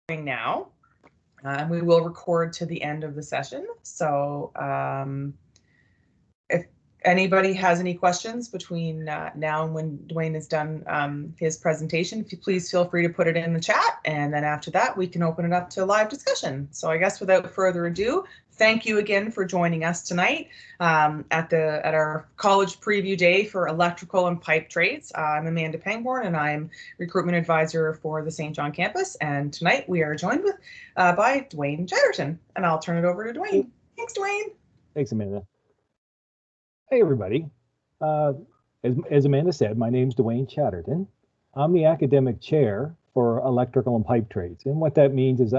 now, and we will record to the end of the session. So if anybody has any questions between now and when Dwayne has done his presentation, if you please feel free to put it in the chat, and then after that we can open it up to live discussion. So I guess without further ado, thank you again for joining us tonight at our college preview day for electrical and pipe trades. I'm Amanda Pangborn, and I'm recruitment advisor for the St. John campus. And tonight we are joined with by Dwayne Chatterton, and I'll turn it over to Dwayne. Thanks, Dwayne. Thanks, Amanda. Hey, everybody. As Amanda said, my name's Dwayne Chatterton. I'm the academic chair for electrical and pipe trades, and what that means is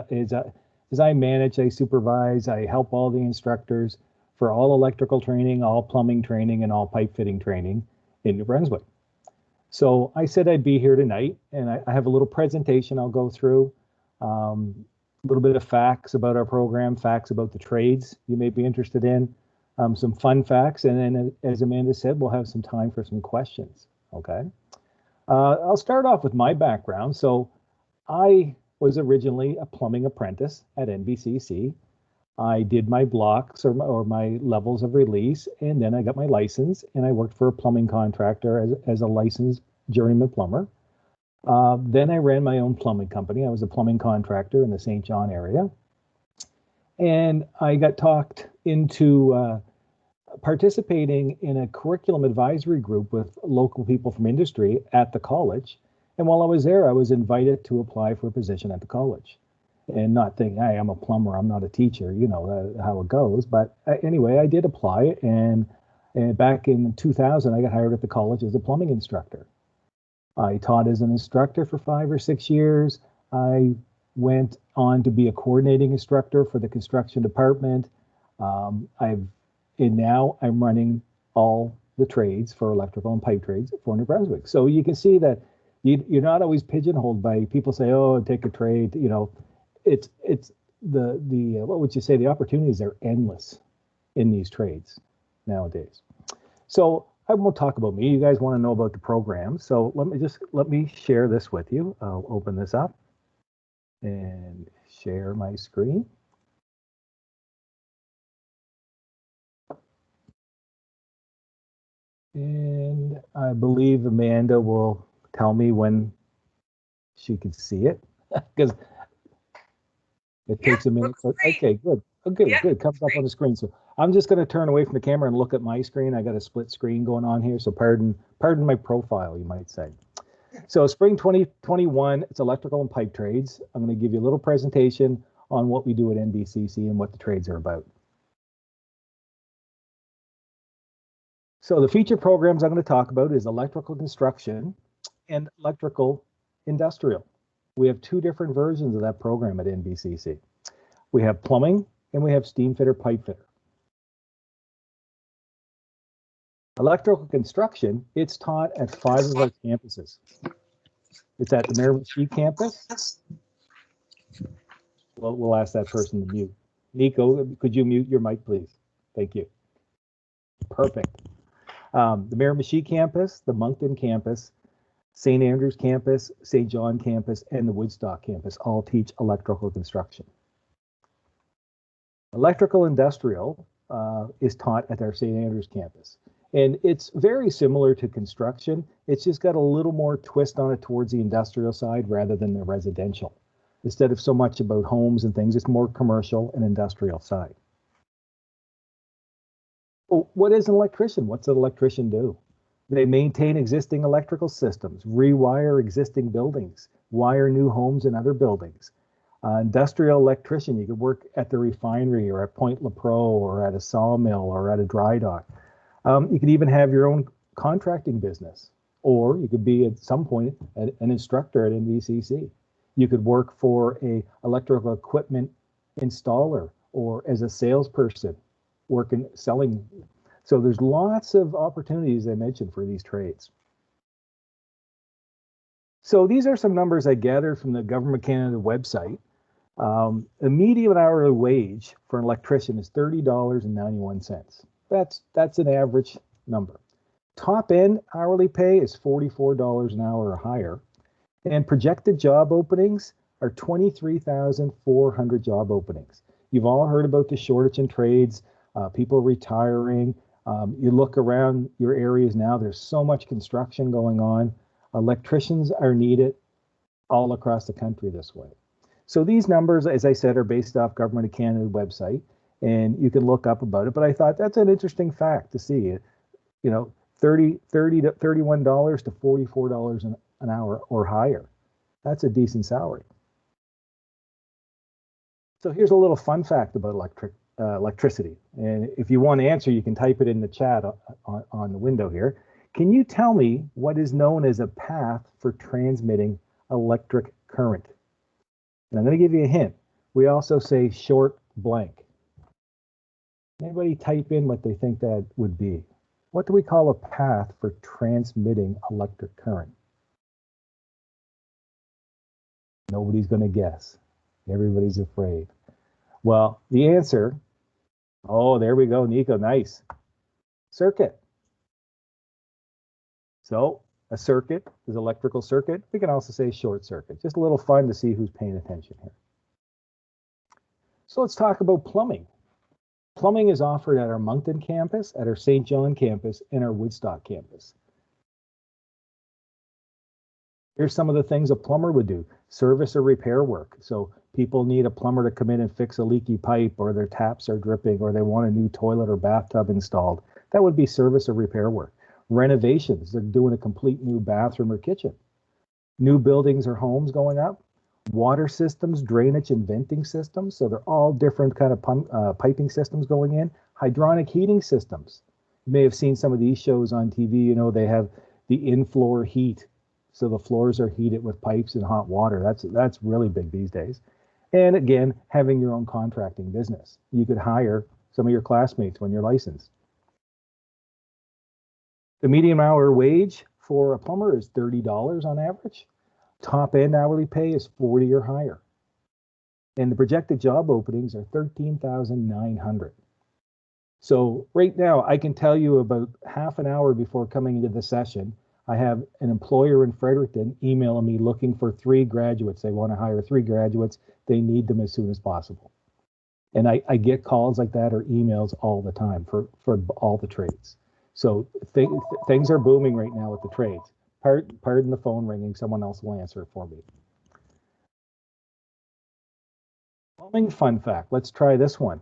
I manage, I supervise, I help all the instructors for all electrical training, all plumbing training, and all pipe fitting training in New Brunswick. So I said I'd be here tonight, and I have a little presentation I'll go through, a little bit of facts about our program, facts about the trades you may be interested in, some fun facts, and then as Amanda said, we'll have some time for some questions, okay? I'll start off with my background. So I was originally a plumbing apprentice at NBCC. I did my blocks or my levels of release, and then I got my license, and I worked for a plumbing contractor as a licensed journeyman plumber. Then I ran my own plumbing company. I was a plumbing contractor in the St. John area. And I got talked into participating in a curriculum advisory group with local people from industry at the college. And while I was there, I was invited to apply for a position at the college, and not thinking, hey, I'm a plumber, I'm not a teacher, you know how it goes. But anyway, I did apply, and back in 2000, I got hired at the college as a plumbing instructor. I taught as an instructor for 5 or 6 years. I went on to be a coordinating instructor for the construction department. And now I'm running all the trades for electrical and pipe trades for New Brunswick. So you can see that you're not always pigeonholed by people say, oh, take a trade. You know, it's the what would you say? The opportunities are endless in these trades nowadays. So I won't talk about me. You guys want to know about the program. So let me share this with you. I'll open this up and share my screen. And I believe Amanda will tell me when she can see it, because it takes a minute. Okay, good. Okay, good. Comes up on the screen. So I'm just going to turn away from the camera and look at my screen. I got a split screen going on here, so pardon my profile, you might say. So spring 2021, it's electrical and pipe trades. I'm going to give you a little presentation on what we do at NBCC and what the trades are about. So the feature programs I'm going to talk about is electrical construction and electrical industrial. We have 2 different versions of that program at NBCC. We have plumbing and we have steam fitter, pipe fitter. Electrical construction, it's taught at 5 of our campuses. It's at the Miramichi campus. Well, we'll ask that person to mute. Nico, could you mute your mic, please? Thank you. Perfect. The Miramichi campus, the Moncton campus, St. Andrews campus, St. John campus, and the Woodstock campus all teach electrical construction. Electrical industrial is taught at our St. Andrews campus. And it's very similar to construction. It's just got a little more twist on it towards the industrial side rather than the residential. Instead of so much about homes and things, it's more commercial and industrial side. Well, what is an electrician? What's an electrician do? They maintain existing electrical systems, rewire existing buildings, wire new homes and other buildings. Industrial electrician, you could work at the refinery or at Point LaPro or at a sawmill or at a dry dock. You could even have your own contracting business, or you could be at some point an instructor at NBCC. You could work for a electrical equipment installer or as a salesperson, working, selling. So there's lots of opportunities I mentioned for these trades. So these are some numbers I gathered from the Government of Canada website. The median hourly wage for an electrician is $30.91. That's an average number. Top end hourly pay is $44 an hour or higher. And projected job openings are 23,400 job openings. You've all heard about the shortage in trades, people retiring. You look around your areas now, there's so much construction going on. Electricians are needed all across the country this way. So these numbers, as I said, are based off Government of Canada website, and you can look up about it. But I thought that's an interesting fact to see. You know, $30 to $31 to $44 an hour or higher. That's a decent salary. So here's a little fun fact about electricity. And if you want to answer, you can type it in the chat on the window here. Can you tell me what is known as a path for transmitting electric current? And I'm going to give you a hint. We also say short blank. Anybody type in what they think that would be? What do we call a path for transmitting electric current? Nobody's going to guess. Everybody's afraid. Well, the answer, oh, there we go, Nico, nice. Circuit. So a circuit is electrical circuit. We can also say short circuit. Just a little fun to see who's paying attention here. So let's talk about plumbing. Plumbing is offered at our Moncton campus, at our St. John campus, and our Woodstock campus. Here's some of the things a plumber would do. Service or repair work. So people need a plumber to come in and fix a leaky pipe, or their taps are dripping, or they want a new toilet or bathtub installed. That would be service or repair work. Renovations, they're doing a complete new bathroom or kitchen. New buildings or homes going up. Water systems, drainage and venting systems. So they're all different kind of piping systems going in. Hydronic heating systems. You may have seen some of these shows on TV. You know, they have the in-floor heat. So the floors are heated with pipes and hot water. That's really big these days. And again, having your own contracting business. You could hire some of your classmates when you're licensed. The median hour wage for a plumber is $30 on average. Top end hourly pay is 40 or higher. And the projected job openings are 13,900. So right now, I can tell you about half an hour before coming into the session, I have an employer in Fredericton emailing me looking for 3 graduates. They want to hire 3 graduates. They need them as soon as possible. And I get calls like that or emails all the time for all the trades. So things are booming right now with the trades. Pardon the phone ringing. Someone else will answer it for me. Plumbing fun fact. Let's try this one.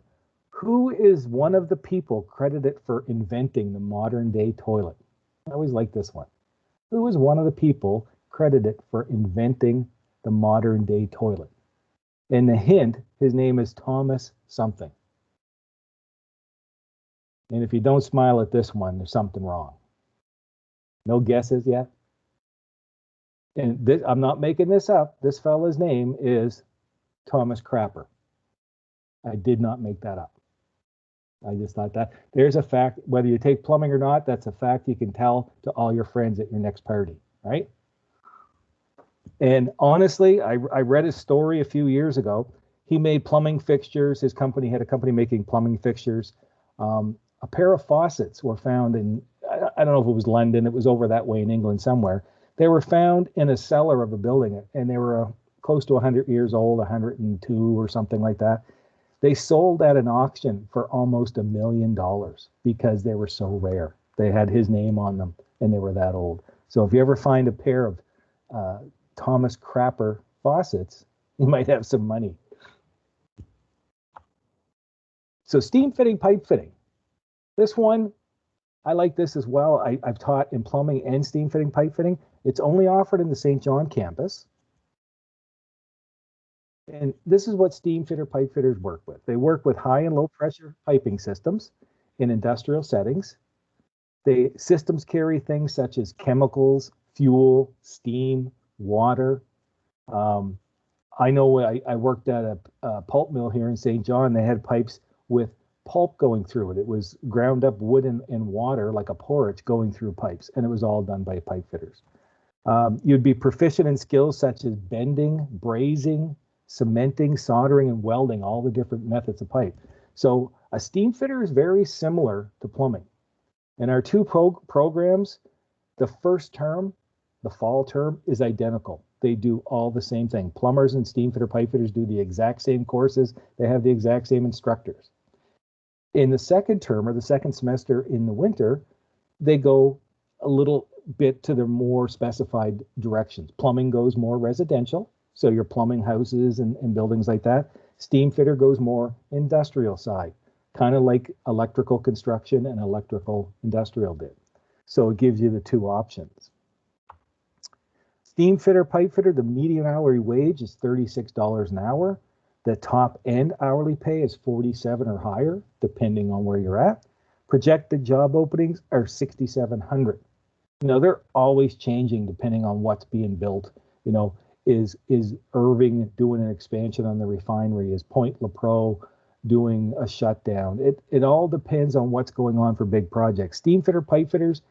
Who is one of the people credited for inventing the modern day toilet? I always like this one. Who is one of the people credited for inventing the modern day toilet? And the hint, his name is Thomas something. And if you don't smile at this one, there's something wrong. No guesses yet? And this, I'm not making this up. This fella's name is Thomas Crapper. I did not make that up. I just thought that there's a fact, whether you take plumbing or not, that's a fact you can tell to all your friends at your next party, right? And honestly, I read his story a few years ago. He made plumbing fixtures. His company had a company making plumbing fixtures. A pair of faucets were found in, I don't know if it was London, it was over that way in England somewhere. They were found in a cellar of a building, and they were close to 100 years old, 102 or something like that. They sold at an auction for almost $1 million because they were so rare. They had his name on them, and they were that old. So if you ever find a pair of Thomas Crapper faucets, you might have some money. So steam fitting, pipe fitting. This one, I like this as well. I've taught in plumbing and steam fitting, pipe fitting. It's only offered in the St. John campus. And this is what steam fitter, pipe fitters work with. They work with high and low pressure piping systems in industrial settings. Systems carry things such as chemicals, fuel, steam, water. I know I worked at a pulp mill here in St. John. They had pipes with pulp going through it. It was ground up wood and water like a porridge going through pipes, and it was all done by pipe fitters. You'd be proficient in skills such as bending, brazing, cementing, soldering, and welding, all the different methods of pipe. So a steam fitter is very similar to plumbing. In our two programs, the first term, the fall term, is identical. They do all the same thing. Plumbers and steam fitter pipe fitters do the exact same courses. They have the exact same instructors. In the second term or the second semester in the winter, they go a little bit to the more specified directions. Plumbing goes more residential, so you're plumbing houses and buildings like that. Steam fitter goes more industrial side, kind of like electrical construction and electrical industrial did. So it gives you the two options. Steam fitter, pipe fitter, the median hourly wage is $36 an hour. The top end hourly pay is $47 or higher, depending on where you're at. Projected job openings are 6,700. You know, they're always changing depending on what's being built. You know, is Irving doing an expansion on the refinery? Is Point Lepreau doing a shutdown? It all depends on what's going on for big projects. Steam fitter, pipe fitters,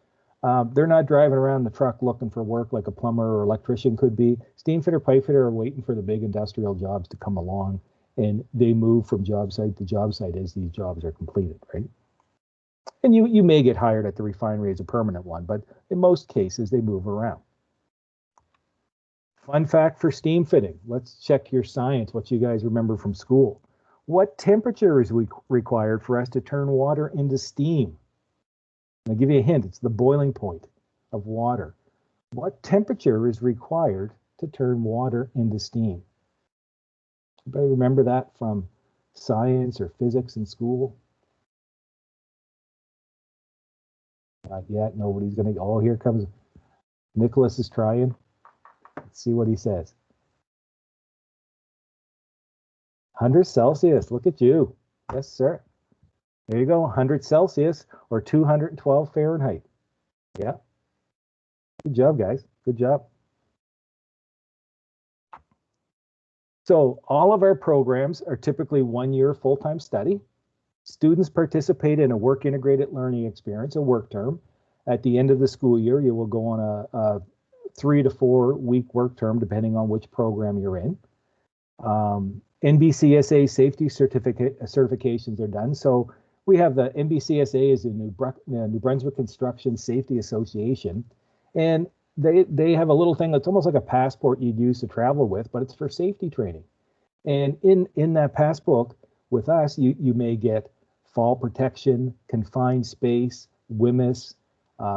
they're not driving around the truck looking for work like a plumber or electrician could be. Steam fitter, pipe fitter are waiting for the big industrial jobs to come along, and they move from job site to job site as these jobs are completed, right? And you may get hired at the refinery as a permanent one, but in most cases, they move around. Fun fact for steam fitting. Let's check your science, what you guys remember from school. What temperature is required for us to turn water into steam? I'll give you a hint. It's the boiling point of water. What temperature is required to turn water into steam? Anybody remember that from science or physics in school? Not yet. Nobody's going to. Oh, here comes Nicholas is trying. Let's see what he says. 100 Celsius. Look at you. Yes, sir. There you go. 100 Celsius or 212 Fahrenheit. Yeah. Good job, guys. Good job. So all of our programs are typically 1 year full-time study. Students participate in a work integrated learning experience, a work term. At the end of the school year, you will go on a 3 to 4 week work term, depending on which program you're in. NBCSA safety certifications are done. So we have the NBCSA is the New Brunswick Construction Safety Association, and they have a little thing that's almost like a passport you'd use to travel with, but it's for safety training. And in that passbook with us, you may get fall protection, confined space, WMIS,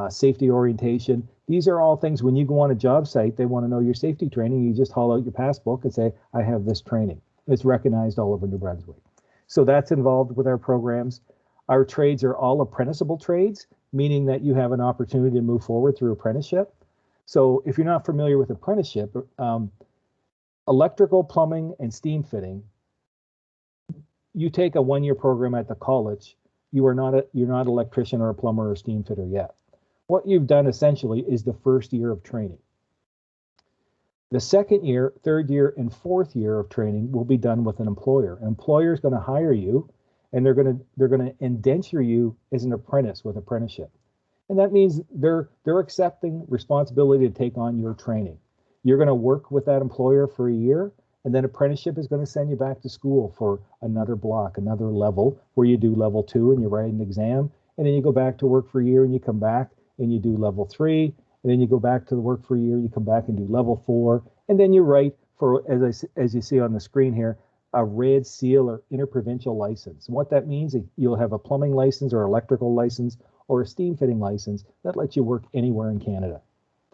safety orientation. These are all things when you go on a job site, they want to know your safety training. You just haul out your passbook and say, I have this training. It's recognized all over New Brunswick. So that's involved with our programs. Our trades are all apprenticeable trades, meaning that you have an opportunity to move forward through apprenticeship. So if you're not familiar with apprenticeship, electrical, plumbing, and steam fitting, you take a 1 year program at the college, you're not an electrician or a plumber or steam fitter yet. What you've done essentially is the first year of training. The second year, third year, and fourth year of training will be done with an employer. An employer is going to hire you, and they're going to indenture you as an apprentice with apprenticeship. And that means they're accepting responsibility to take on your training. You're going to work with that employer for a year, and then apprenticeship is going to send you back to school for another block, another level, where you do level 2 and you write an exam, and then you go back to work for a year and you come back and you do level 3, and then you go back to the work for a year, you come back and do level 4, and then you write for, as you see on the screen here, a red seal or interprovincial license. And what that means is you'll have a plumbing license or electrical license or a steam fitting license that lets you work anywhere in Canada.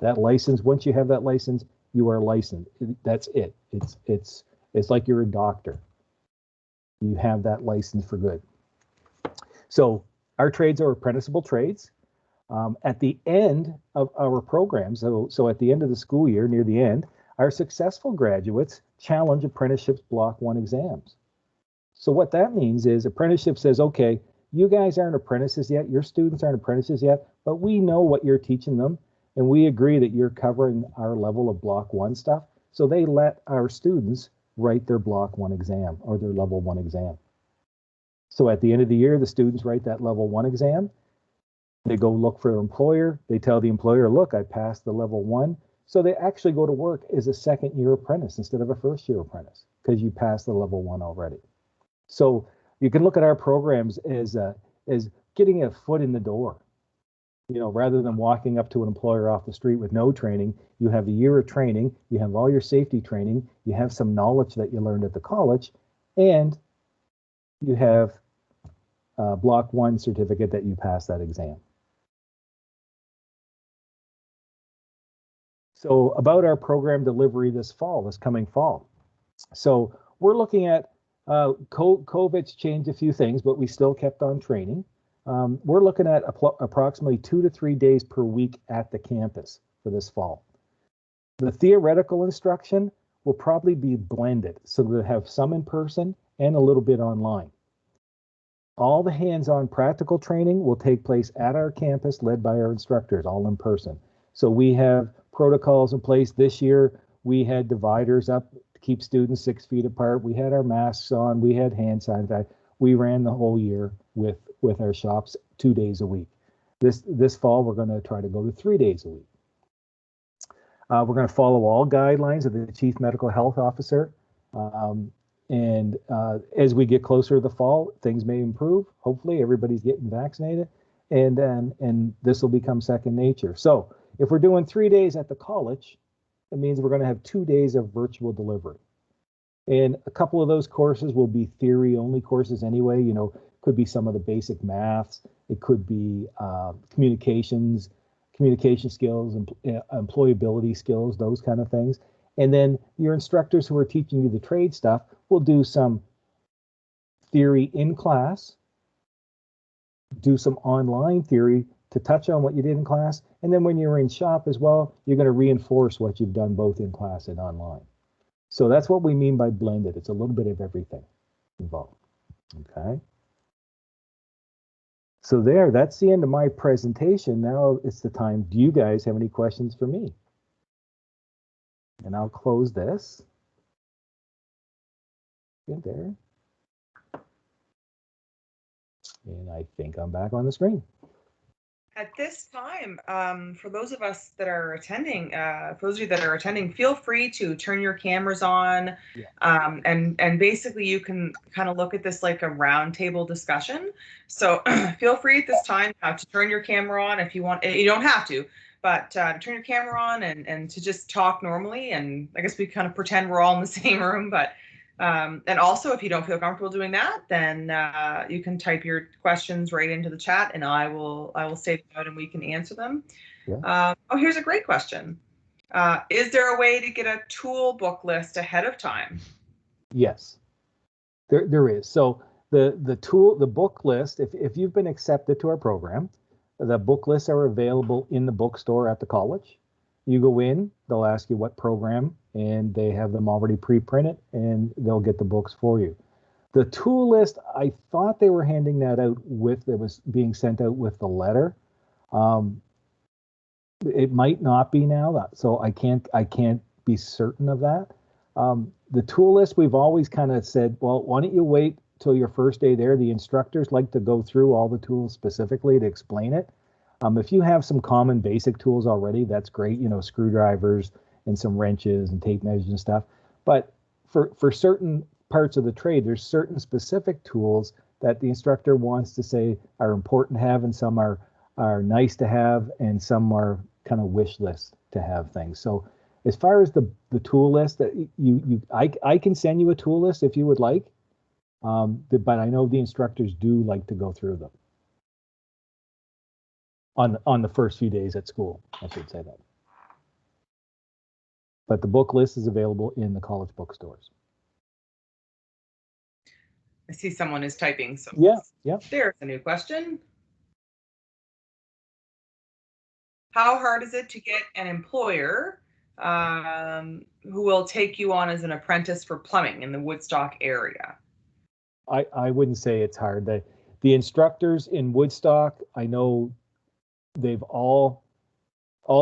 That license, once you have that license, you are licensed. That's it. It's like you're a doctor. You have that license for good. So our trades are apprenticeable trades. At the end of our program, so at the end of the school year, near the end, our successful graduates challenge apprenticeship's block 1 exams. So what that means is apprenticeship says, okay, you guys aren't apprentices yet, your students aren't apprentices yet, but we know what you're teaching them, and we agree that you're covering our level of block 1 stuff. So they let our students write their block 1 exam or their level 1 exam. So at the end of the year, the students write that level 1 exam. They go look for their employer. They tell the employer, look, I passed the level 1. So they actually go to work as a second year apprentice instead of a first year apprentice because you passed the level 1 already. So you can look at our programs as getting a foot in the door. You know, rather than walking up to an employer off the street with no training, you have a year of training, you have all your safety training, you have some knowledge that you learned at the college, and you have a Block 1 certificate that you passed that exam. So about our program delivery this coming fall. So we're looking at, COVID's changed a few things, but we still kept on training. We're looking at approximately 2 to 3 days per week at the campus for this fall. The theoretical instruction will probably be blended, so we'll have some in person and a little bit online. All the hands-on practical training will take place at our campus, led by our instructors, all in person. So we have protocols in place. This year, we had dividers up to keep students 6 feet apart. We had our masks on. We had hand sanitizer. We ran the whole year with our shops 2 days a week. This fall, we're going to try to go to 3 days a week. We're going to follow all guidelines of the Chief Medical Health Officer. As we get closer to the fall, things may improve. Hopefully, everybody's getting vaccinated, and this will become second nature. So if we're doing 3 days at the college, it means we're going to have 2 days of virtual delivery. And a couple of those courses will be theory-only courses anyway. You know, could be some of the basic maths. It could be communication skills, employability skills, those kind of things. And then your instructors who are teaching you the trade stuff will do some theory in class, do some online theory to touch on what you did in class. And then when you're in shop as well, you're going to reinforce what you've done both in class and online. So that's what we mean by blended. It's a little bit of everything involved. Okay. So that's the end of my presentation. Now it's the time. Do you guys have any questions for me? And I'll close this. Good there. And I think I'm back on the screen. At this time, for those of us that are attending, for those of you that are attending, feel free to turn your cameras on, and basically you can kind of look at this like a roundtable discussion. So feel free at this time to turn your camera on if you want. You don't have to, but turn your camera on and to just talk normally. And I guess we kind of pretend we're all in the same room, but and also, if you don't feel comfortable doing that, then you can type your questions right into the chat, and I will say them out and we can answer them. Yeah. Here's a great question. Is there a way to get a tool book list ahead of time? Yes, there is. So the book list, if you've been accepted to our program, the book lists are available in the bookstore at the college. You go in, they'll ask you what program, and they have them already pre-printed, and they'll get the books for you. The tool list, I thought they were handing that out it was being sent out with the letter. It might not be now, so I can't be certain of that. The tool list, we've always kind of said, well, why don't you wait till your first day there? The instructors like to go through all the tools specifically to explain it. If you have some common basic tools already, that's great, you know, screwdrivers and some wrenches and tape measures and stuff. But for certain parts of the trade, there's certain specific tools that the instructor wants to say are important to have, and some are nice to have, and some are kind of wish list to have things. So as far as the tool list, that I can send you a tool list if you would like, but I know the instructors do like to go through them. On the first few days at school, I should say that. But the book list is available in the college bookstores. I see someone is typing. So yeah. There's a new question. How hard is it to get an employer who will take you on as an apprentice for plumbing in the Woodstock area? I wouldn't say it's hard. The instructors in Woodstock, I know they've all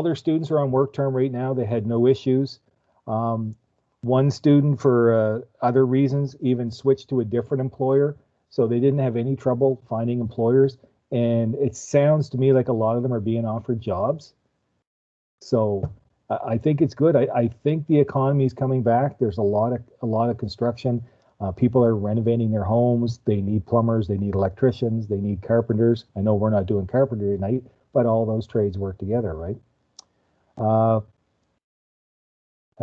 their students are on work term right now. They had no issues. One student, for other reasons, even switched to a different employer, so they didn't have any trouble finding employers. And it sounds to me like a lot of them are being offered jobs. So I think it's good. I think the economy is coming back. There's a lot of construction. People are renovating their homes. They need plumbers. They need electricians. They need carpenters. I know we're not doing carpentry tonight, but all those trades work together, right? I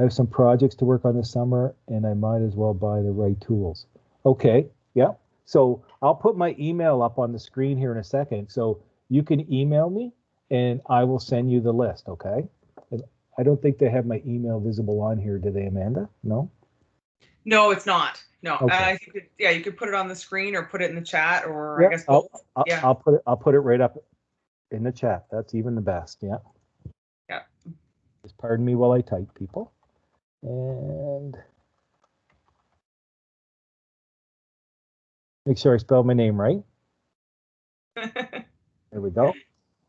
have some projects to work on this summer, and I might as well buy the right tools. Okay, yeah. So I'll put my email up on the screen here in a second, so you can email me, and I will send you the list, okay? And I don't think they have my email visible on here, do they, Amanda? No? No, it's not. No, Okay. you could put it on the screen or put it in the chat, or Yeah, I guess both. Yeah. I'll put it right up in the chat. That's even the best. Yeah. Yeah. Just pardon me while I type, people. And make sure I spell my name right. There we go.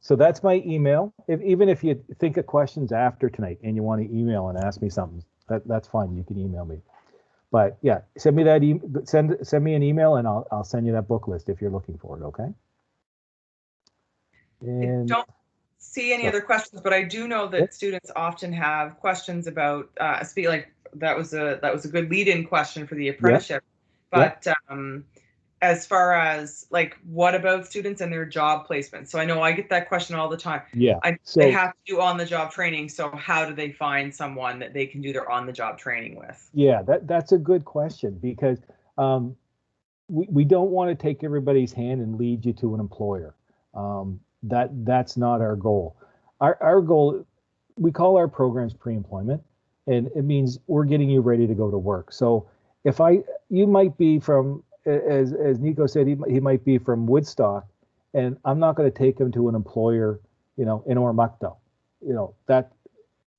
So that's my email. Even if you think of questions after tonight and you want to email and ask me something, that's fine. You can email me. But yeah, send me that send me an email, and I'll send you that book list if you're looking for it. Okay. And I don't see any other questions, but I do know that students often have questions about like that was a good lead-in question for the apprenticeship. But as far as like, what about students and their job placement? So I know I get that question all the time. Yeah. They have to do on-the-job training. So how do they find someone that they can do their on-the-job training with? Yeah, that's a good question, because we don't want to take everybody's hand and lead you to an employer. That's not our goal. Our goal, we call our programs pre-employment, and it means we're getting you ready to go to work. So you might be from, as Nico said, he might be from Woodstock, and I'm not going to take him to an employer, in Ormocto. That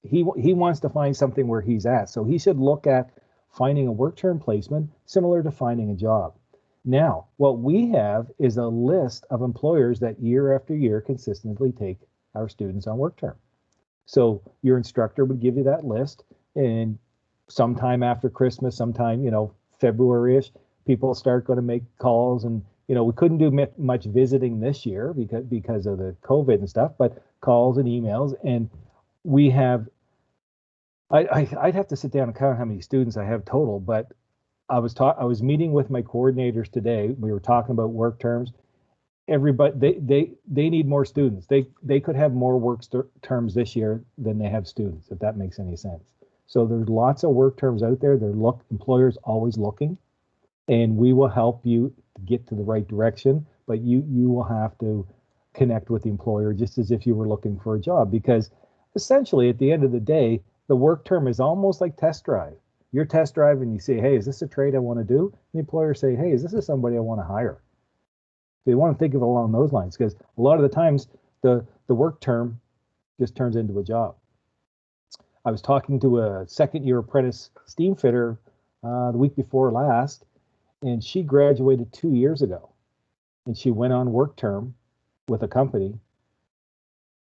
he wants to find something where he's at. So he should look at finding a work term placement similar to finding a job. Now, what we have is a list of employers that year after year consistently take our students on work term. So your instructor would give you that list, and sometime after Christmas, sometime, February-ish, people start going to make calls, and, we couldn't do much visiting this year because of the COVID and stuff, but calls and emails. And we have, I'd have to sit down and count how many students I have total, but I was meeting with my coordinators today. We were talking about work terms. Everybody, they need more students. They could have more work terms this year than they have students, if that makes any sense. So there's lots of work terms out there. Employers always looking, and we will help you get to the right direction. But you will have to connect with the employer just as if you were looking for a job, because essentially at the end of the day, the work term is almost like test drive. You're test driving, and you say, hey, is this a trade I want to do? And the employer say, hey, is this somebody I want to hire? So you want to think of it along those lines, because a lot of the times the work term just turns into a job. I was talking to a second-year apprentice steam fitter the week before last, and she graduated 2 years ago, and she went on work term with a company,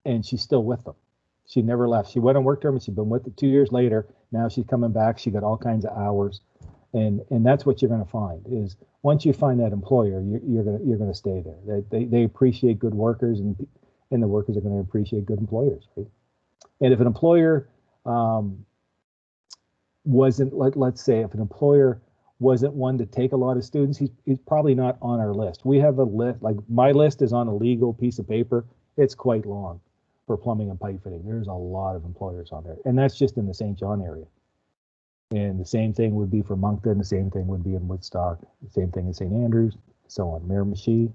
and she's still with them. She never left. She went on work term, and she's been with it 2 years later. Now she's coming back. She got all kinds of hours, and that's what you're going to find is once you find that employer, you're going to stay there. They appreciate good workers, and the workers are going to appreciate good employers, right? And if an employer wasn't, let's say, if an employer wasn't one to take a lot of students, he's probably not on our list. We have a list, like my list is on a legal piece of paper. It's quite long for plumbing and pipe fitting. There's a lot of employers on there, and that's just in the St. John area. And the same thing would be for Moncton, the same thing would be in Woodstock, the same thing in St. Andrews, so on. Miramichi.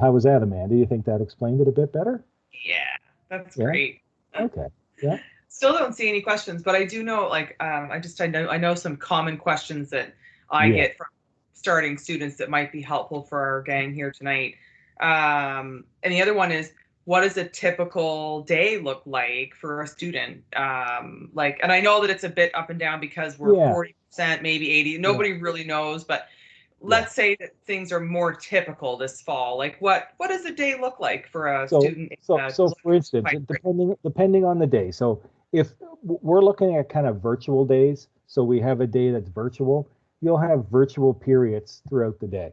How was that, Amanda? You think that explained it a bit better? Yeah, that's great. Okay. Yeah. Still don't see any questions, but I do know, like, I know some common questions that I get from starting students that might be helpful for our gang here tonight. And the other one is, what does a typical day look like for a student? And I know that it's a bit up and down because we're 40%, maybe 80. Nobody really knows, but let's say that things are more typical this fall. Like what does a day look like for a student? So for instance, depending on the day. So if we're looking at kind of virtual days, so we have a day that's virtual, you'll have virtual periods throughout the day.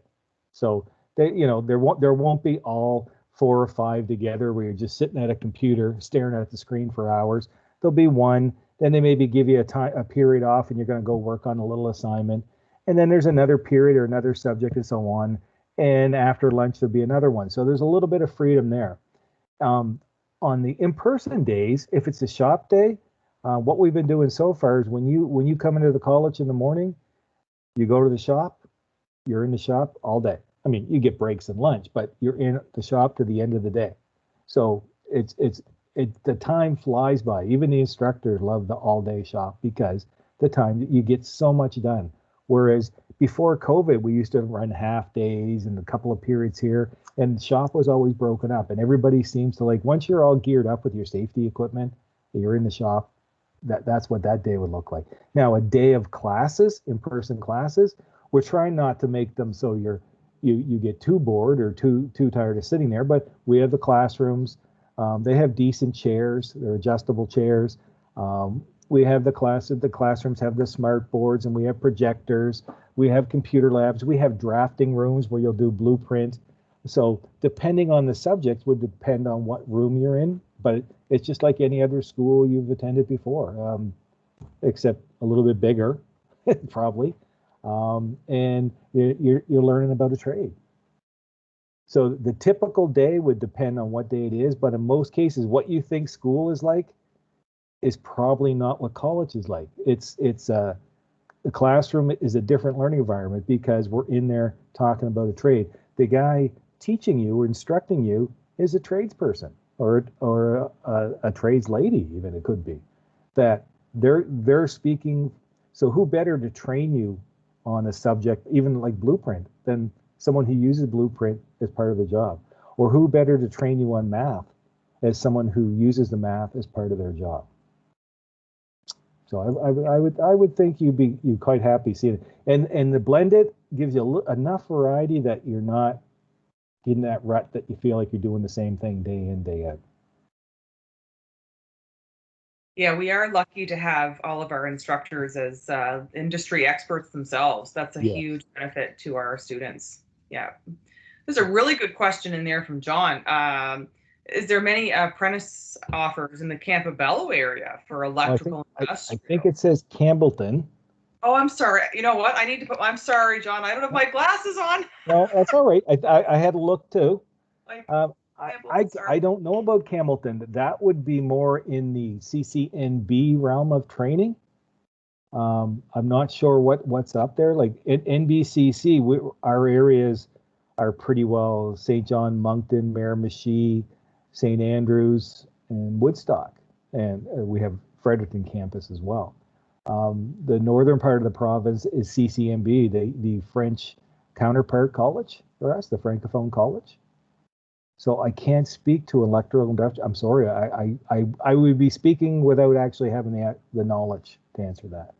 So there won't be all 4 or 5 together where you're just sitting at a computer staring at the screen for hours. There'll be one, then they maybe give you a period off and you're going to go work on a little assignment. And then there's another period or another subject and so on. and after lunch there'll be another one. So there's a little bit of freedom there. On the in-person days, if it's a shop day, what we've been doing so far is when you come into the college in the morning, you go to the shop, you're in the shop all day. I mean, you get breaks and lunch, but you're in the shop to the end of the day. So the time flies by. Even the instructors love the all-day shop because the time you get so much done. Whereas before COVID, we used to run half days and a couple of periods here, and the shop was always broken up. And everybody seems to like, once you're all geared up with your safety equipment, and you're in the shop, that's what that day would look like. Now, a day of classes, in-person classes, we're trying not to make them so you get too bored or too tired of sitting there, but we have the classrooms. They have decent chairs, they're adjustable chairs. We have the classrooms have the smart boards, and we have projectors. We have computer labs. We have drafting rooms where you'll do blueprint. So depending on the subject would depend on what room you're in, but it's just like any other school you've attended before, except a little bit bigger, probably. And you're learning about a trade. So the typical day would depend on what day it is, but in most cases, what you think school is like is probably not what college is like. The classroom is a different learning environment because we're in there talking about a trade. The guy teaching you or instructing you is a tradesperson or a trades lady, even it could be, that they're speaking. So who better to train you on a subject, even like blueprint, than someone who uses blueprint as part of the job? Or who better to train you on math as someone who uses the math as part of their job? So I would think you'd quite happy seeing it. And the blended gives you enough variety that you're not in that rut that you feel like you're doing the same thing day in, day out. Yeah, we are lucky to have all of our instructors as industry experts themselves. That's a huge benefit to our students. Yeah. There's a really good question in there from John. Is there many apprentice offers in the Campobello area for electrical industrial? I think it says Campbellton. Oh, I'm sorry. You know what? I'm sorry, John. I don't have my glasses on. No, that's all right. I had a look too. I don't know about Campbellton. That would be more in the CCNB realm of training. I'm not sure what's up there. Like at NBCC, our areas are pretty well St. John, Moncton, Miramichi, St. Andrews, and Woodstock. And we have Fredericton campus as well. The northern part of the province is CCNB, the French counterpart college for us, the Francophone college. So I can't speak to electrical industrial. I'm sorry, I would be speaking without actually having the knowledge to answer that.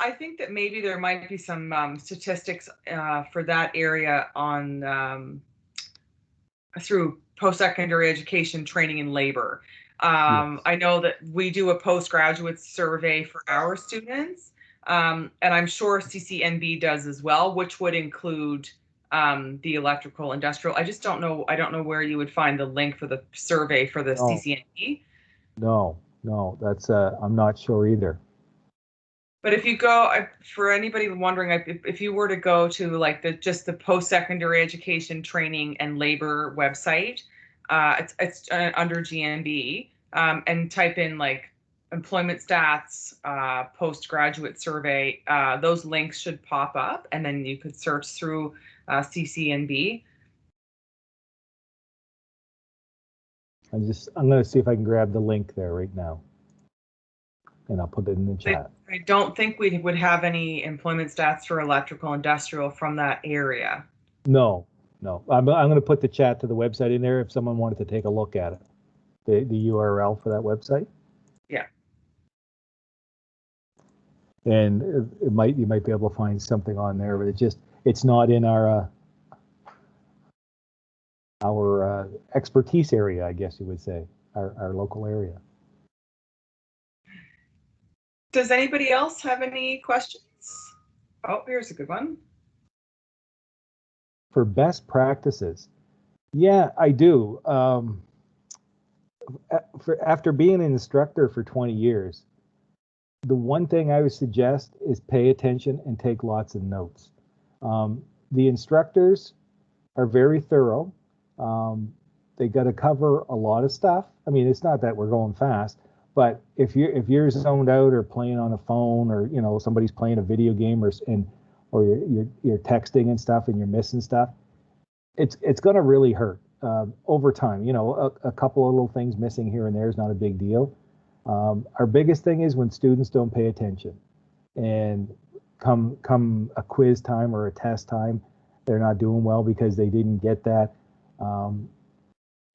I think that maybe there might be some statistics for that area on through post-secondary education training and labor. Yes. I know that we do a postgraduate survey for our students, and I'm sure CCNB does as well, which would include the electrical industrial. I just don't know. I don't know where you would find the link for the survey for the CCNB. No, that's I'm not sure either. But if you go, for anybody wondering, if you were to go to like the post-secondary education training and labor website, it's under GNB, and type in like employment stats, postgraduate survey, those links should pop up, and then you could search through CCNB. I'm going to see if I can grab the link there right now, and I'll put it in the chat. I don't think we would have any employment stats for electrical industrial from that area. No. I'm going to put the chat to the website in there if someone wanted to take a look at it. The URL for that website. Yeah. And you might be able to find something on there, but it's not in our expertise area, I guess you would say, our local area. Does anybody else have any questions? Oh, here's a good one. For best practices, yeah, I do. After being an instructor for 20 years, the one thing I would suggest is pay attention and take lots of notes. The instructors are very thorough. They got to cover a lot of stuff. I mean, it's not that we're going fast, but if you're zoned out or playing on a phone, or somebody's playing a video game, or you're texting and stuff and you're missing stuff, it's going to really hurt over time. A couple of little things missing here and there is not a big deal. Our biggest thing is when students don't pay attention, and come a quiz time or a test time, they're not doing well because they didn't get that.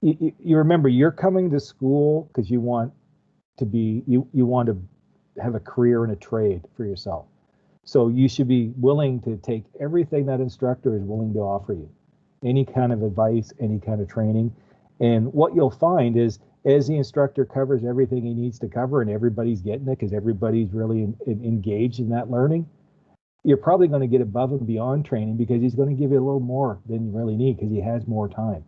You remember, you're coming to school because you want to have a career in a trade for yourself. So you should be willing to take everything that instructor is willing to offer you, any kind of advice, any kind of training. And what you'll find is, as the instructor covers everything he needs to cover and everybody's getting it because everybody's really engaged in that learning, you're probably going to get above and beyond training because he's going to give you a little more than you really need because he has more time.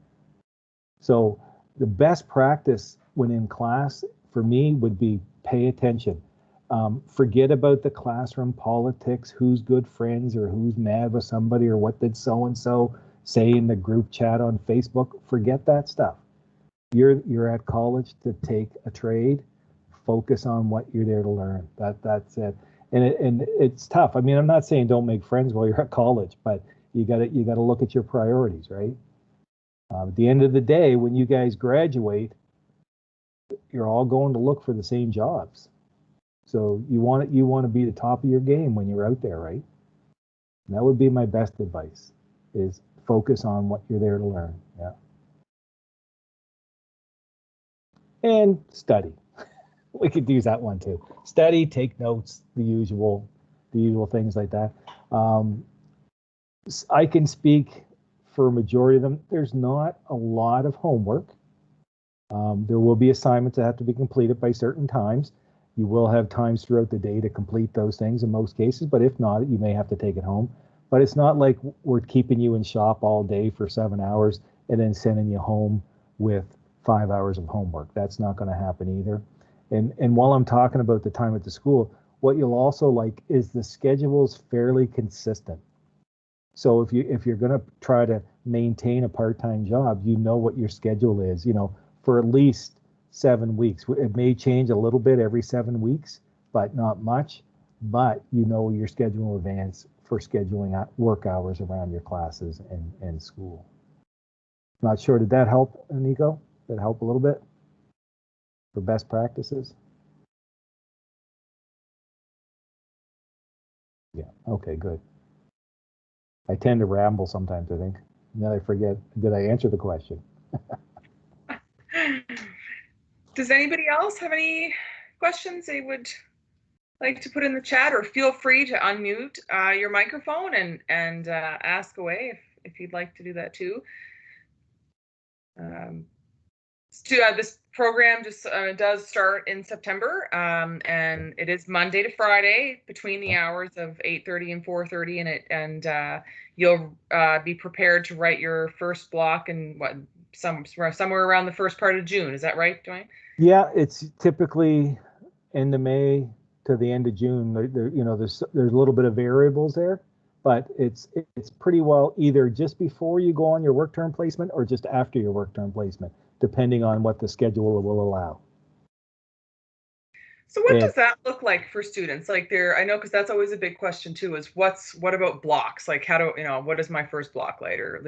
So the best practice when in class for me would be pay attention. Forget about the classroom politics, who's good friends or who's mad with somebody or what did so-and-so say in the group chat on Facebook. Forget that stuff. You're at college to take a trade. Focus on what you're there to learn. That's it. And it's tough. I mean, I'm not saying don't make friends while you're at college, but you got to look at your priorities, right? At the end of the day, when you guys graduate, you're all going to look for the same jobs. So you want to be the top of your game when you're out there, right? And that would be my best advice, is focus on what you're there to learn. Yeah. And study. We could use that one too. Study, take notes, the usual things like that. I can speak for a majority of them. There's not a lot of homework. There will be assignments that have to be completed by certain times. You will have times throughout the day to complete those things in most cases, but if not, you may have to take it home. But it's not like we're keeping you in shop all day for 7 hours and then sending you home with 5 hours of homework. That's not going to happen either. And while I'm talking about the time at the school, what you'll also like is the schedule's fairly consistent. So if you're going to try to maintain a part-time job, you know what your schedule is, for at least 7 weeks. It may change a little bit every 7 weeks, but not much. But you know your schedule in advance for scheduling work hours around your classes and school. Not sure, did that help, Nico? Did that help a little bit for best practices? Yeah, okay, good. I tend to ramble sometimes, I think. And then I forget, did I answer the question? Does anybody else have any questions they would like to put in the chat, or feel free to unmute your microphone and ask away if you'd like to do that too. This program just does start in September, and it is Monday to Friday between the hours of 8:30 and 4:30, and you'll be prepared to write your first block in somewhere around the first part of June. Is that right, Dwayne? Yeah, it's typically end of May to the end of June. There's a little bit of variables there, but it's pretty well either just before you go on your work term placement or just after your work term placement, depending on what the schedule will allow. So what does that look like for students? Like I know, because that's always a big question too, is what about blocks? Like how do, what is my first block later?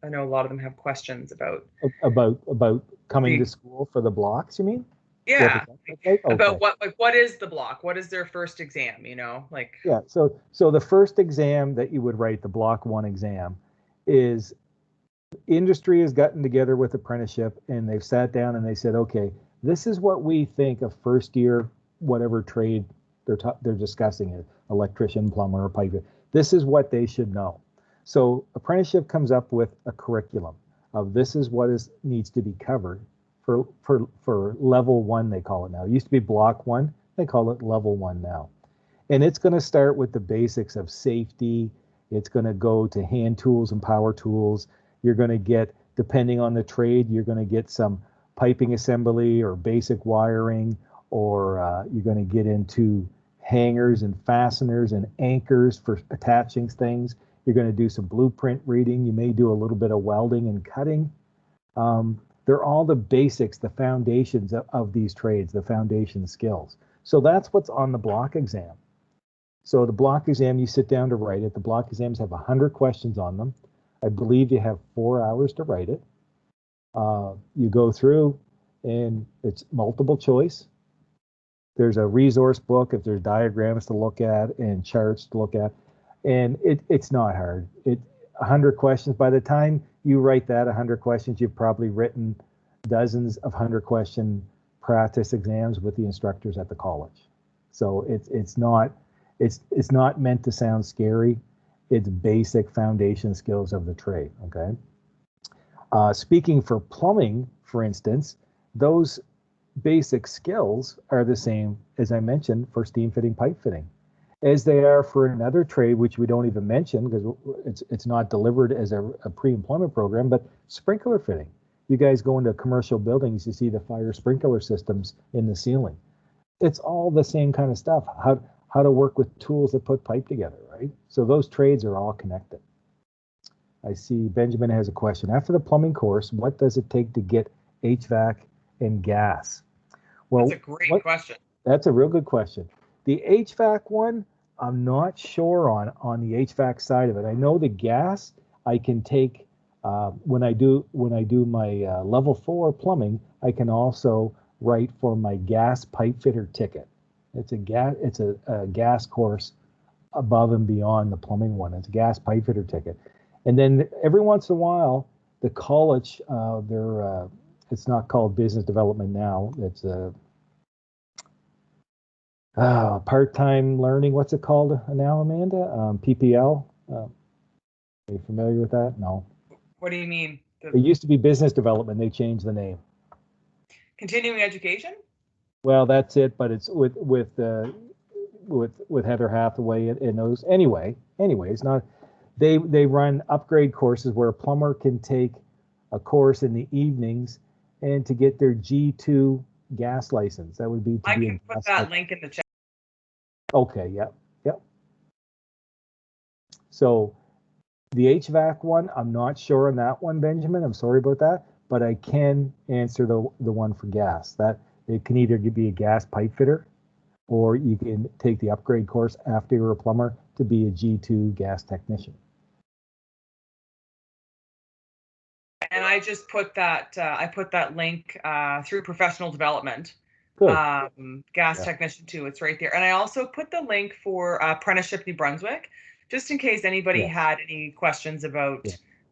I know a lot of them have questions about coming to school for the blocks, you mean? Yeah. Okay. About what is the block? What is their first exam, Yeah, so the first exam that you would write, the block 1 exam, is industry has gotten together with apprenticeship and they've sat down and they said, okay, this is what we think a first year, whatever trade they're discussing it, electrician, plumber, or pipe. This is what they should know. So apprenticeship comes up with a curriculum of this is what needs to be covered for level 1, they call it now. It used to be block 1, they call it level 1 now. And it's going to start with the basics of safety. It's going to go to hand tools and power tools. You're going to get, depending on the trade, you're going to get some piping assembly or basic wiring, or you're going to get into hangers and fasteners and anchors for attaching things. You're going to do some blueprint reading. You may do a little bit of welding and cutting. They're all the basics, the foundations of these trades, the foundation skills. So that's what's on the block exam. So the block exam, you sit down to write it. The block exams have 100 questions on them. I believe you have 4 hours to write it. You go through and it's multiple choice. There's a resource book if there's diagrams to look at and charts to look at. And it's not hard. 100 questions. By the time you write that 100 questions, you've probably written dozens of 100-question practice exams with the instructors at the college. So it's not meant to sound scary. It's basic foundation skills of the trade. Okay. Speaking for plumbing, for instance, those basic skills are the same as I mentioned for steam fitting, pipe fitting, as they are for another trade, which we don't even mention because it's not delivered as a pre-employment program, but sprinkler fitting. You guys go into commercial buildings, you see the fire sprinkler systems in the ceiling. It's all the same kind of stuff, how to work with tools that put pipe together, right? So those trades are all connected. I see Benjamin has a question. After the plumbing course, what does it take to get HVAC and gas? Well, that's a great question. That's a real good question. The HVAC one, I'm not sure on the HVAC side of it. I know the gas I can take when I do my level 4 plumbing. I can also write for my gas pipe fitter ticket. It's a gas course above and beyond the plumbing one. It's a gas pipe fitter ticket. And then every once in a while, the college, it's not called business development now. It's part-time learning. What's it called now, Amanda? PPL. Are you familiar with that? No. What do you mean? It used to be business development. They changed the name. Continuing education? Well, that's it, but it's with Heather Hathaway and those. Anyways, not. They run upgrade courses where a plumber can take a course in the evenings and to get their G2 gas license. That would be to I be can put that link in the chat. Okay, yep. So the HVAC one, I'm not sure on that one, Benjamin. I'm sorry about that, but I can answer the one for gas. That it can either be a gas pipe fitter, or you can take the upgrade course after you're a plumber to be a G2 gas technician. And I just put that I put that link through professional development. Good. Gas technician too. It's right there. And I also put the link for Apprenticeship New Brunswick, just in case anybody had any questions about,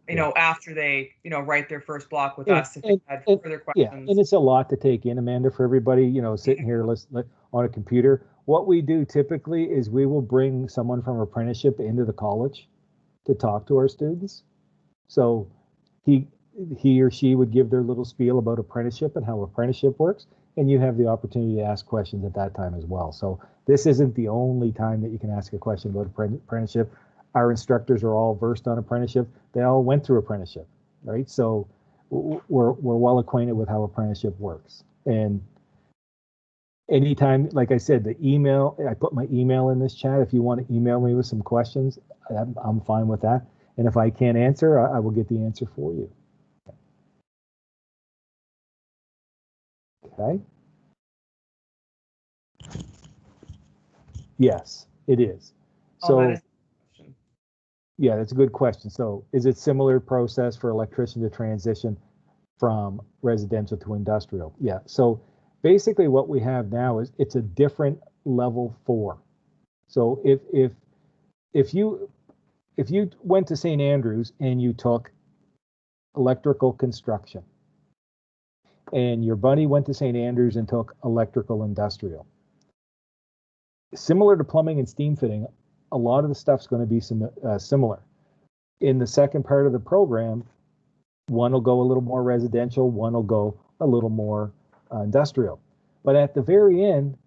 you know, after they, write their first block with us, if they had further questions. Yeah, and it's a lot to take in, Amanda, for everybody, sitting here on a computer. What we do typically is we will bring someone from apprenticeship into the college to talk to our students. So he or she would give their little spiel about apprenticeship and how apprenticeship works, and you have the opportunity to ask questions at that time as well. So this isn't the only time that you can ask a question about apprenticeship. Our instructors are all versed on apprenticeship. They all went through apprenticeship, right? So we're well acquainted with how apprenticeship works. And anytime, like I said, the email, I put my email in this chat. If you want to email me with some questions, I'm fine with that. And if I can't answer, I will get the answer for you. Okay. Yes, it is. So, yeah, that's a good question. So is it similar process for electrician to transition from residential to industrial? Yeah. So basically what we have now is it's a different level 4. So if you went to St. Andrews and you took electrical construction, and your buddy went to St. Andrews and took electrical industrial, similar to plumbing and steam fitting, a lot of the stuff's going to be similar. In the second part of the program, one will go a little more residential, one will go a little more industrial. But at the very end,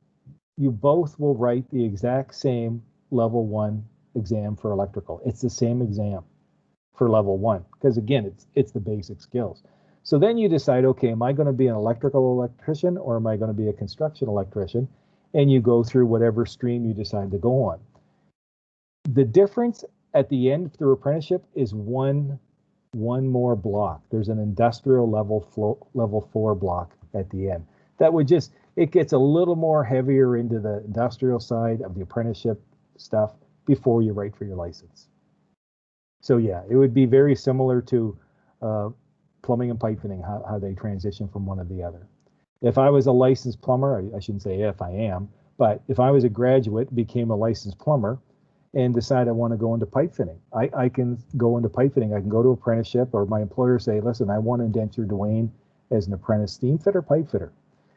you both will write the exact same level 1 exam for electrical. It's the same exam for level 1, because again, it's the basic skills. So then you decide, okay, am I going to be an electrical electrician or am I going to be a construction electrician? And you go through whatever stream you decide to go on. The difference at the end through apprenticeship is one more block. There's an industrial level 4 block at the end. That would just, it gets a little more heavier into the industrial side of the apprenticeship stuff before you write for your license. So yeah, it would be very similar to plumbing and pipe fitting, how they transition from one to the other. If I was a licensed plumber, I shouldn't say if I am, but if I was a graduate, became a licensed plumber, and decide I want to go into pipe fitting, I can go into pipe fitting. I can go to apprenticeship, or my employer say, listen, I want to indenture Dwayne as an apprentice steam fitter, pipe fitter.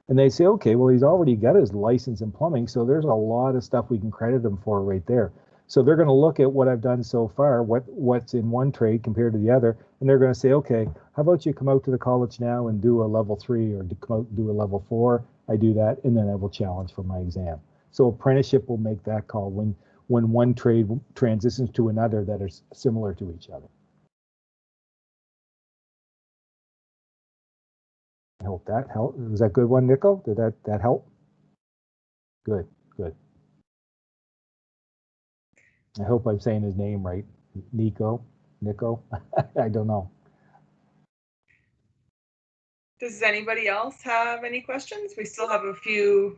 And they say, okay, well, he's already got his license in plumbing, so there's a lot of stuff we can credit him for right there. So they're going to look at what I've done so far, what's in one trade compared to the other, and they're going to say, okay, how about you come out to the college now and do a level 3 or come out and do a level 4? I do that, and then I will challenge for my exam. So apprenticeship will make that call when one trade transitions to another that are similar to each other. I hope that helped. Was that good one, Nico? Did that help? Good, good. I hope I'm saying his name right. Nico? I don't know. Does anybody else have any questions? We still have a few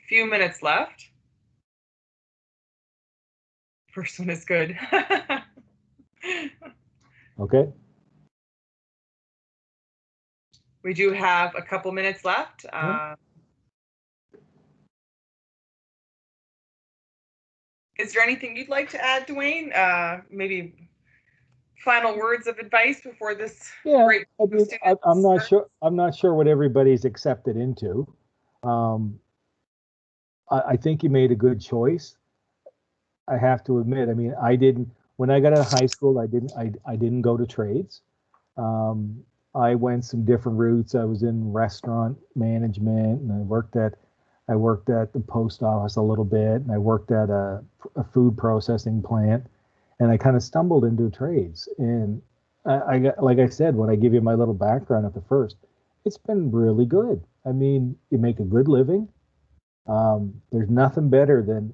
minutes left. First one is good. Okay. We do have a couple minutes left. Is there anything you'd like to add, Dwayne? Maybe final words of advice before this? Yeah, I'm not sure. I'm not sure what everybody's accepted into. I think you made a good choice. I have to admit. I mean, I didn't. When I got out of high school, I didn't go to trades. I went some different routes. I was in restaurant management, and I worked at the post office a little bit, and I worked at a food processing plant, and I kind of stumbled into trades. And I got, like I said, when I give you my little background at the first, it's been really good. I mean, you make a good living. There's nothing better than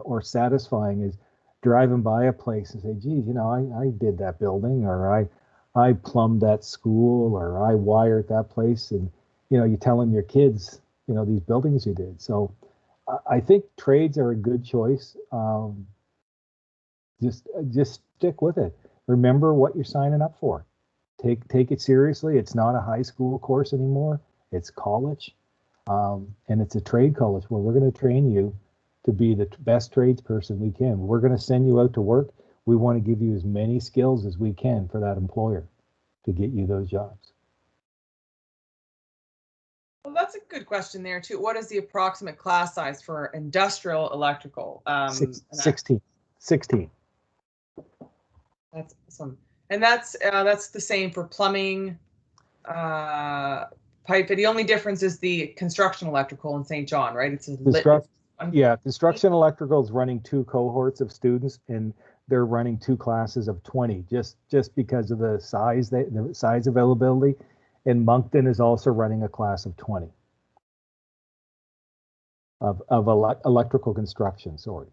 or satisfying is driving by a place and say, geez, you know, I did that building, or I plumbed that school, or I wired that place. And, you know, you're telling your kids, you know, these buildings you did. So I think trades are a good choice. Just stick with it. Remember what you're signing up for. Take it seriously. It's not a high school course anymore. It's college. And it's a trade college where we're going to train you to be the best tradesperson we can. We're going to send you out to work. We want to give you as many skills as we can for that employer to get you those jobs. Well, that's a good question there too. What is the approximate class size for industrial electrical? 16. That's awesome. And that's the same for plumbing, pipe. The only difference is the construction electrical in St. John, right? It's construction electrical is running 2 cohorts of students, and they're running 2 classes of 20 just because of the size availability. And Moncton is also running a class of 20 of electrical construction. Sorry.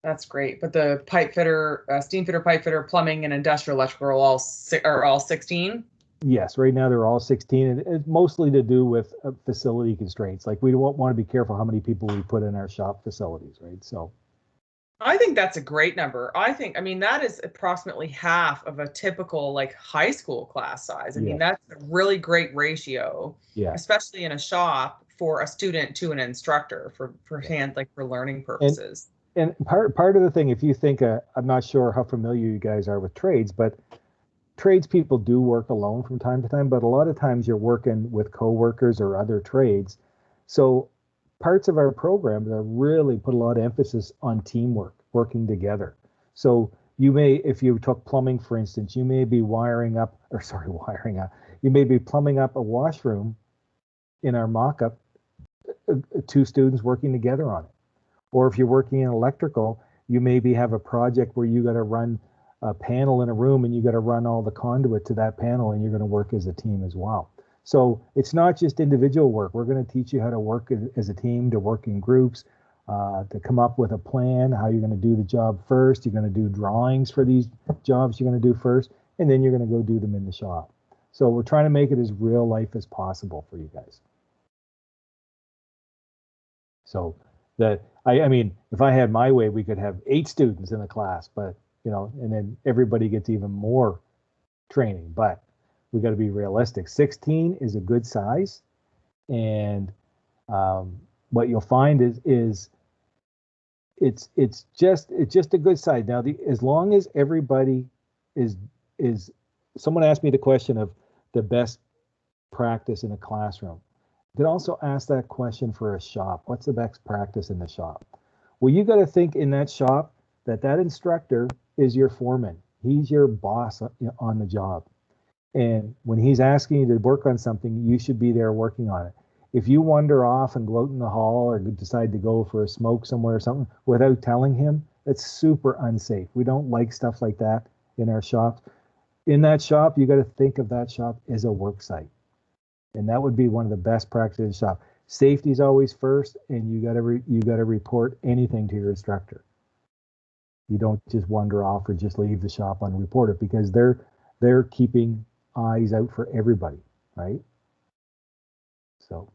That's great. But the pipe fitter, steam fitter, pipe fitter, plumbing, and industrial electrical are all 16. Yes, right now they're all 16, and it's mostly to do with facility constraints. Like, we don't want to be careful how many people we put in our shop facilities, right? So I think that's a great number. I mean, that is approximately half of a typical like high school class size. I mean, that's a really great ratio, especially in a shop for a student to an instructor for learning purposes. And part of the thing, if you think, I'm not sure how familiar you guys are with trades, but tradespeople do work alone from time to time, but a lot of times you're working with coworkers or other trades. So parts of our program that really put a lot of emphasis on teamwork, working together. So you may, if you took plumbing, for instance, you may be you may be plumbing up a washroom in our mock-up, 2 students working together on it. Or if you're working in electrical, you maybe have a project where you got to run a panel in a room, and you got to run all the conduit to that panel, and you're going to work as a team as well. So it's not just individual work. We're going to teach you how to work as a team, to work in groups. to come up with a plan, how you're going to do the job first. You're going to do drawings for these jobs you're going to do first, and then you're going to go do them in the shop. So we're trying to make it as real life as possible for you guys. So that, I mean, if I had my way, we could have 8 students in the class, but, you know, and then everybody gets even more training, but we got to be realistic. 16 is a good size. And what you'll find is it's just a good size. Now, as long as everybody is, someone asked me the question of the best practice in a classroom. You can also ask that question for a shop. What's the best practice in the shop? Well, you got to think in that shop that instructor is your foreman. He's your boss on the job. And when he's asking you to work on something, you should be there working on it. If you wander off and go out in the hall or decide to go for a smoke somewhere or something without telling him, that's super unsafe. We don't like stuff like that in our shops. In that shop, you got to think of that shop as a work site. And that would be one of the best practices in the shop. Safety is always first, and you got to report anything to your instructor. You don't just wander off or just leave the shop unreported, because they're keeping eyes out for everybody, right? So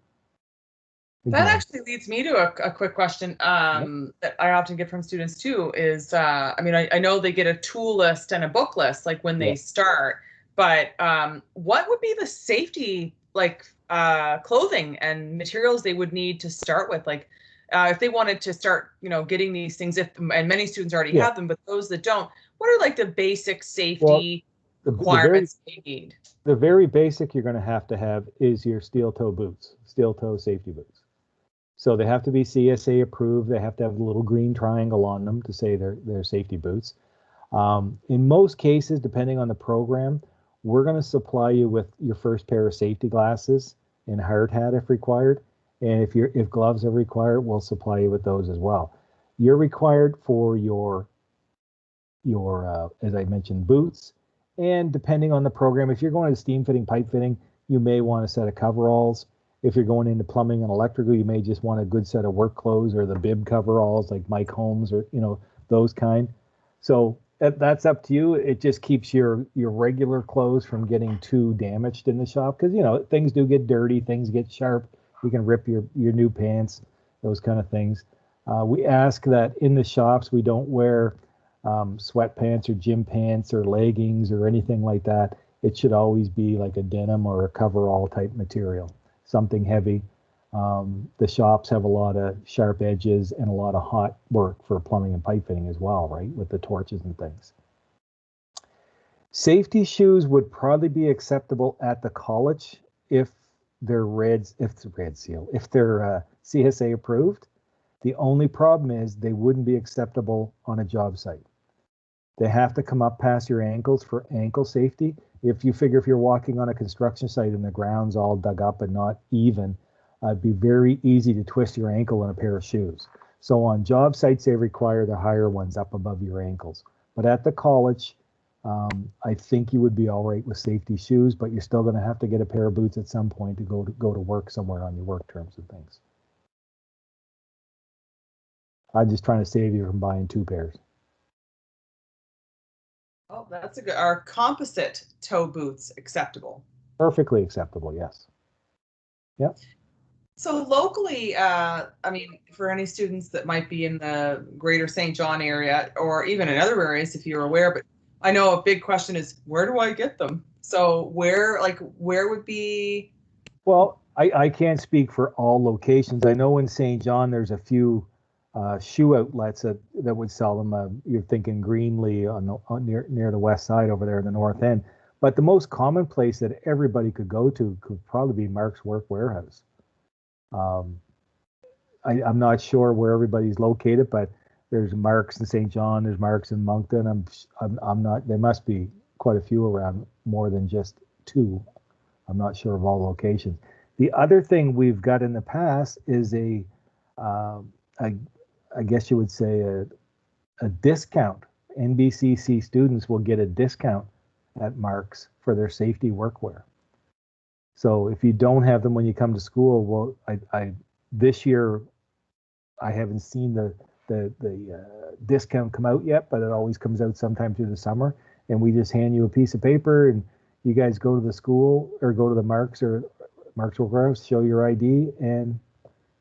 that actually leads me to a quick question that I often get from students too is, I mean, I know they get a tool list and a book list like when they start, but what would be the safety like clothing and materials they would need to start with? Like if they wanted to start, you know, getting these things, and many students already have them, but those that don't, what are like the basic safety requirements they need? The very basic you're going to have is your steel toe boots, steel toe safety boots. So they have to be CSA approved. They have to have a little green triangle on them to say they're safety boots. In most cases, depending on the program, we're going to supply you with your first pair of safety glasses and hard hat if required. And if gloves are required, we'll supply you with those as well. You're required for your as I mentioned, boots. And depending on the program, if you're going to steam fitting, pipe fitting, you may want a set of coveralls. If you're going into plumbing and electrical, you may just want a good set of work clothes or the bib coveralls like Mike Holmes or, you know, those kind. So that's up to you. It just keeps your regular clothes from getting too damaged in the shop, because, you know, things do get dirty, things get sharp. You can rip your new pants, those kind of things. We ask that in the shops we don't wear sweatpants or gym pants or leggings or anything like that. It should always be like a denim or a coverall type material, something heavy. The shops have a lot of sharp edges and a lot of hot work for plumbing and pipe fitting as well, right, with the torches and things. Safety shoes would probably be acceptable at the college if they're CSA approved. The only problem is they wouldn't be acceptable on a job site. They have to come up past your ankles for ankle safety. If you're walking on a construction site and the ground's all dug up and not even, it'd be very easy to twist your ankle in a pair of shoes. So on job sites, they require the higher ones up above your ankles. But at the college, I think you would be all right with safety shoes, but you're still going to have to get a pair of boots at some point to go to work somewhere on your work terms and things. I'm just trying to save you from buying 2 pairs. Oh, that's a good. Are composite toe boots acceptable? Perfectly acceptable, yes. Yep. So locally, I mean, for any students that might be in the greater St. John area or even in other areas, if you're aware, but I know a big question is, where do I get them? So where would be? Well, I can't speak for all locations. I know in St. John, there's a few shoe outlets that would sell them. You're thinking Greenlee near the west side over there in the north end. But the most common place that everybody could go to could probably be Mark's Work Warehouse. I'm not sure where everybody's located, but there's Mark's in St. John, there's Mark's in Moncton. I'm not. There must be quite a few around, more than just 2. I'm not sure of all locations. The other thing we've got in the past is I guess you would say a discount. NBCC students will get a discount at Mark's for their safety workwear. So if you don't have them when you come to school, well, this year I haven't seen the discount come out yet, but it always comes out sometime through the summer. And we just hand you a piece of paper, and you guys go to the school or go to the Marks Warehouse, show your ID, and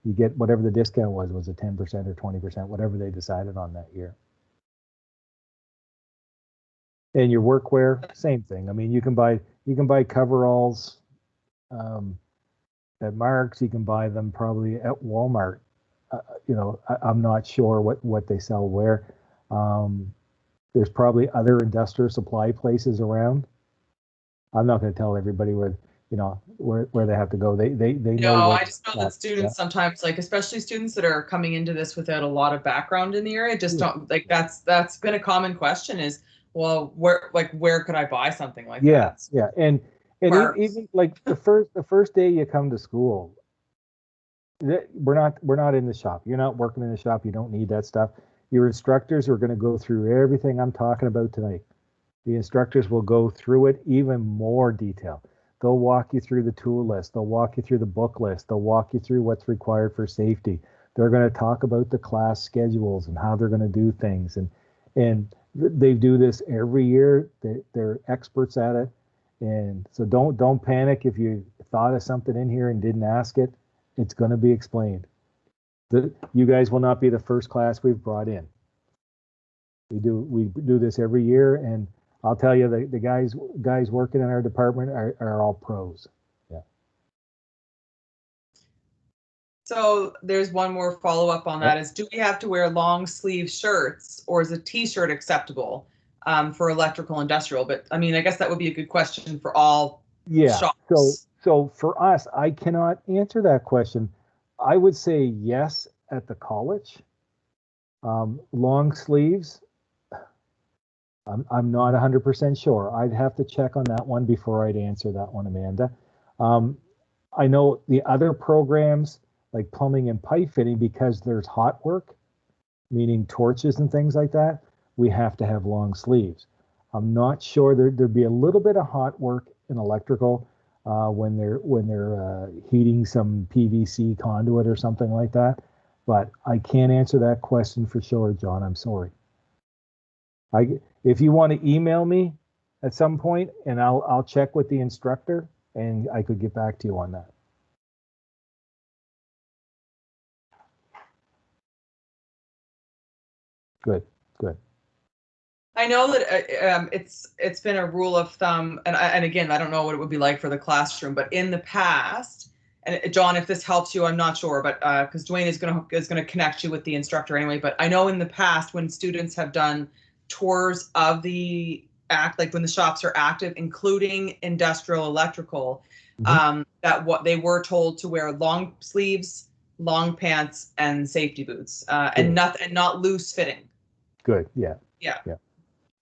you get whatever the discount was it 10% or 20%, whatever they decided on that year. And your workwear, same thing. I mean, you can buy coveralls at Marks. You can buy them probably at Walmart. I'm not sure what they sell where. There's probably other industrial supply places around. I'm not going to tell everybody where they have to go. They know. No, I just know that students sometimes, like especially students that are coming into this without a lot of background in the area, just don't like. That's been a common question is, well, where could I buy something like that? Yeah, and even like the first day you come to school, we're not in the shop. You're not working in the shop. You don't need that stuff. Your instructors are going to go through everything I'm talking about tonight. The instructors will go through it even more detail. They'll walk you through the tool list. They'll walk you through the book list. They'll walk you through what's required for safety. They're going to talk about the class schedules and how they're going to do things. And they do this every year. They're experts at it. And so don't panic if you thought of something in here and didn't ask it. It's going to be explained. You guys will not be the first class we've brought in. We do this every year, and I'll tell you, the guys working in our department are all pros. Yeah. So there's one more follow-up on that is, do we have to wear long sleeve shirts, or is a t-shirt acceptable for electrical industrial? But I mean, I guess that would be a good question for all shops. So for us, I cannot answer that question. I would say yes at the college. Long sleeves, I'm not 100% sure. I'd have to check on that one before I'd answer that one, Amanda. I know the other programs like plumbing and pipe fitting, because there's hot work, meaning torches and things like that, we have to have long sleeves. I'm not sure there'd be a little bit of hot work in electrical when they're heating some PVC conduit or something like that. But I can't answer that question for sure, John. I'm sorry. If you want to email me at some point, and I'll check with the instructor, and I could get back to you on that. Good. I know that it's been a rule of thumb, and again, I don't know what it would be like for the classroom, but in the past, and John, if this helps you, I'm not sure, but because Dwayne is gonna connect you with the instructor anyway. But I know in the past when students have done tours of the like when the shops are active, including industrial electrical, that what they were told to wear long sleeves, long pants, and safety boots, and not loose fitting. Good. Yeah.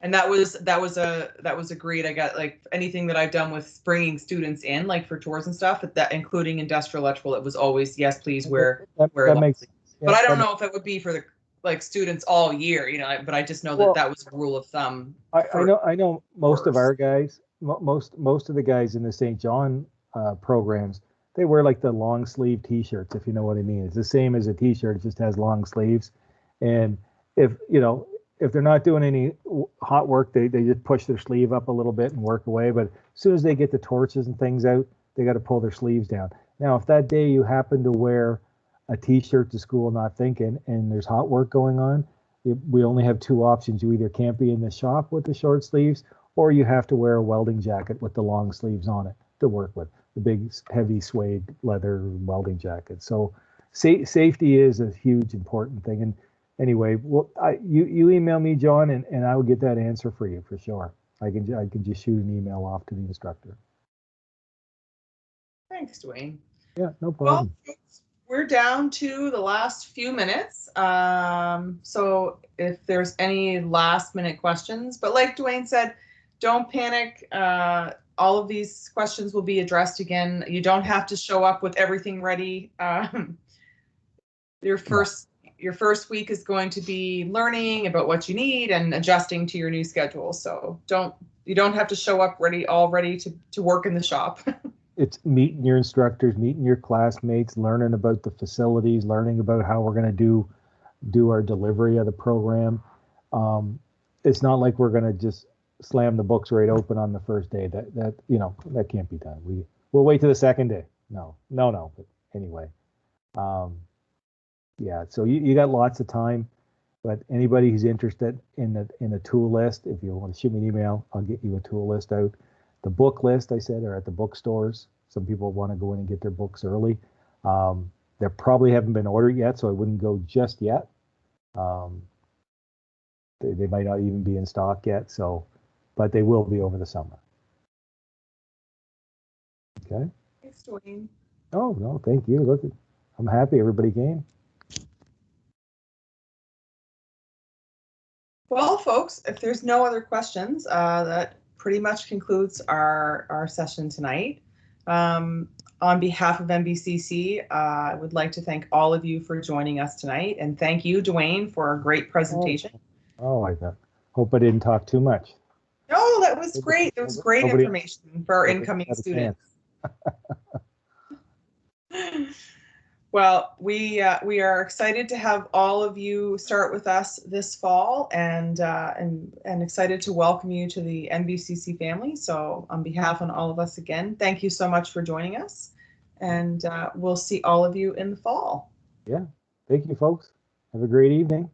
And that was agreed. I got like anything that I've done with bringing students in, like for tours and stuff, that including industrial electrical, it was always yes, please wear that makes sense. Yeah, but I don't know if it would be for the like students all year, but I just know that was a rule of thumb. I know most of our guys, most of the guys in the St. John programs, they wear like the long sleeve t-shirts, if you know what I mean. It's the same as a t-shirt, it just has long sleeves. And if they're not doing any hot work, they just push their sleeve up a little bit and work away. But as soon as they get the torches and things out, they got to pull their sleeves down. Now, if that day you happen to wear a t-shirt to school not thinking, and there's hot work going on, we only have two options. You either can't be in the shop with the short sleeves, or you have to wear a welding jacket with the long sleeves on it to work with, the big heavy suede leather welding jacket. So safety is a huge important thing. And anyway, well, you email me, John, and I will get that answer for you for sure. I can just shoot an email off to the instructor. Thanks, Dwayne. Yeah, no problem. Well, we're down to the last few minutes. So if there's any last minute questions, but like Dwayne said, don't panic. All of these questions will be addressed again. You don't have to show up with everything ready. Your first week is going to be learning about what you need and adjusting to your new schedule. So you don't have to show up all ready to work in the shop. it's meeting your instructors, meeting your classmates, learning about the facilities, learning about how we're going to do our delivery of the program. It's not like we're going to just slam the books right open on the first day. That can't be done. We'll wait to the second day. No. But anyway, yeah. So you got lots of time. But anybody who's interested in a tool list, if you want to shoot me an email, I'll get you a tool list out. The book list, I said, are at the bookstores. Some people want to go in and get their books early. They probably haven't been ordered yet, so I wouldn't go just yet. They might not even be in stock yet, but they will be over the summer. Okay. Thanks, Dwayne. Oh, no, thank you. Look, I'm happy everybody came. Well, folks, if there's no other questions, that pretty much concludes our session tonight. On behalf of NBCC, I would like to thank all of you for joining us tonight, and thank you, Dwayne, for a great presentation. Oh, I hope I didn't talk too much. No, that was great. It was great information for our incoming students. Well, we are excited to have all of you start with us this fall, and excited to welcome you to the NBCC family. So on behalf of all of us again, thank you so much for joining us, and we'll see all of you in the fall. Yeah, thank you, folks. Have a great evening.